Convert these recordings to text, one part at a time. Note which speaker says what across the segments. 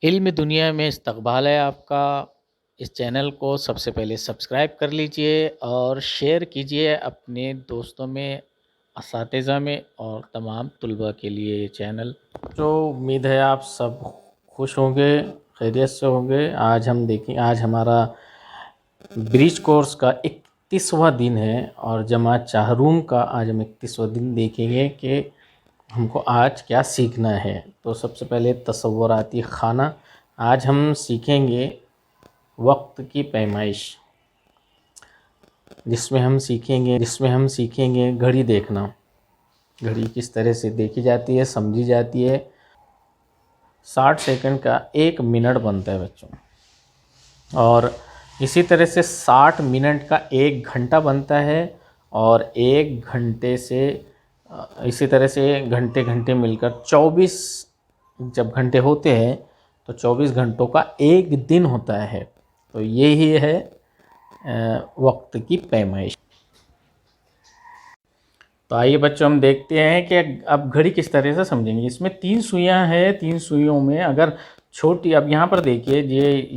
Speaker 1: इल्म दुनिया में इस्तकबाल है आपका। इस चैनल को सबसे पहले सब्सक्राइब कर लीजिए और शेयर कीजिए अपने दोस्तों में, असातिज़ा में और तमाम तलबा के लिए ये चैनल।
Speaker 2: तो उम्मीद है आप सब खुश होंगे, खैरियत से होंगे। आज हमारा ब्रिज कोर्स का 31वां दिन है और जमात चाहरूम का आज हम 31वां दिन देखेंगे कि हमको आज क्या सीखना है। तो सबसे पहले तसव्वुराती खाना आज हम सीखेंगे, वक्त की पैमाइश, जिसमें हम सीखेंगे घड़ी देखना। घड़ी किस तरह से देखी जाती है, समझी जाती है। 60 सेकंड का 1 मिनट बनता है बच्चों, और इसी तरह से 60 मिनट का 1 घंटा बनता है, और 1 घंटे से इसी तरह से घंटे घंटे मिलकर 24 जब घंटे होते हैं तो 24 घंटों का 1 दिन होता है। तो ये ही है वक्त की पैमाइश। तो आइए बच्चों, हम देखते हैं कि अब घड़ी किस तरह से समझेंगे। इसमें 3 सुइयां हैं। 3 सुइयों में अगर छोटी, अब यहाँ पर देखिए,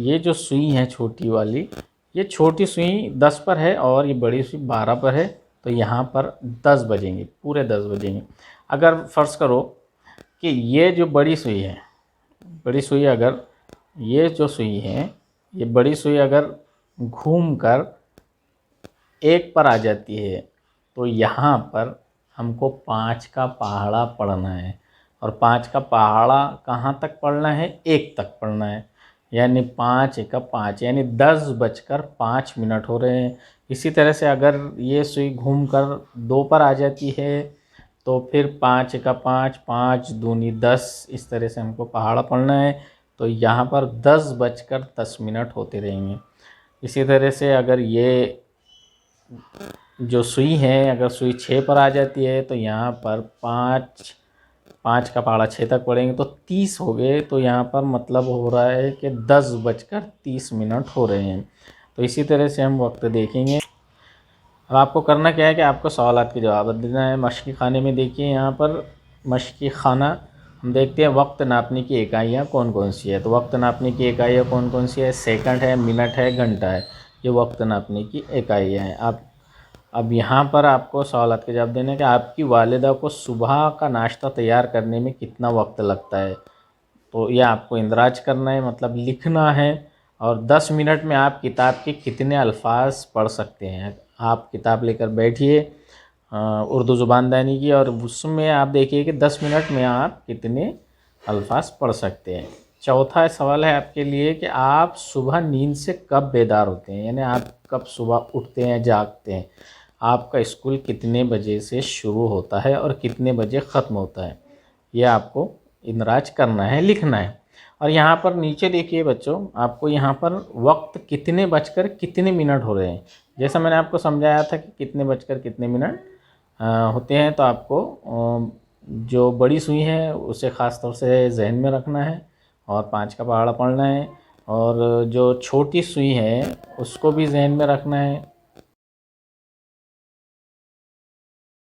Speaker 2: ये जो सुई है छोटी वाली, ये छोटी सुई 10 पर है और ये बड़ी सुई 12 पर है। तो यहाँ पर 10 बजेंगे, पूरे 10 बजेंगे। अगर फ़र्ज़ करो कि ये जो बड़ी सुई है, बड़ी सुई अगर ये जो सुई है, ये बड़ी सुई अगर घूम कर 1 पर आ जाती है, तो यहाँ पर हमको 5 का पहाड़ा पढ़ना है। और 5 का पहाड़ा कहाँ तक पढ़ना है? 1 तक पढ़ना है। यानी 5 एका 5, यानी 10:05 हो रहे हैं। इसी तरह से अगर ये सुई घूमकर 2 पर आ जाती है, तो फिर 5 एका 5, 5 दूनी 10, इस तरह से हमको पहाड़ा पढ़ना है। तो यहाँ पर 10:10 होते रहेंगे। इसी तरह से अगर ये जो सुई है, अगर सुई 6 पर आ जाती है, तो यहाँ पर 5 का पहाड़ा 6 तक पढ़ेंगे तो 30 हो गए। तो यहाँ पर मतलब हो रहा है कि 10:30 हो रहे हैं। तो इसी तरह से हम वक्त देखेंगे। अब आपको करना क्या है कि आपको सवालात के जवाब देना है। मशक़ी खाने में देखिए, यहाँ पर मशक़ी खाना हम देखते हैं वक्त नापने की इकाइयाँ कौन कौन सी है। तो वक्त नापने की इकाइयाँ कौन कौन सी है? सेकंड है, मिनट है, घंटा है। ये वक्त नापने की इकाइयाँ हैं। अब यहाँ पर आपको सवालात के जवाब देने हैं कि आपकी वालिदा को सुबह का नाश्ता तैयार करने में कितना वक्त लगता है। तो ये आपको इंदराज करना है, मतलब लिखना है। और 10 मिनट में आप किताब के कितने अल्फाज पढ़ सकते हैं। आप किताब लेकर बैठिए उर्दू ज़ुबानदानी की, और उसमें आप देखिए कि 10 मिनट में आप कितने अल्फाज पढ़ सकते हैं। चौथा सवाल है आपके लिए कि आप सुबह नींद से कब बेदार होते हैं, यानी आप कब सुबह उठते हैं, जागते हैं। आपका स्कूल कितने बजे से शुरू होता है और कितने बजे ख़त्म होता है, ये आपको इंदराज करना है, लिखना है। और यहाँ पर नीचे देखिए बच्चों, आपको यहाँ पर वक्त कितने बजकर कितने मिनट हो रहे हैं, जैसा मैंने आपको समझाया था कि कितने बजकर कितने मिनट होते हैं। तो आपको जो बड़ी सुई है उसे ख़ास तौर से जहन में रखना है और 5 का पहाड़ा पढ़ना है। और जो छोटी सुई है उसको भी जहन में रखना है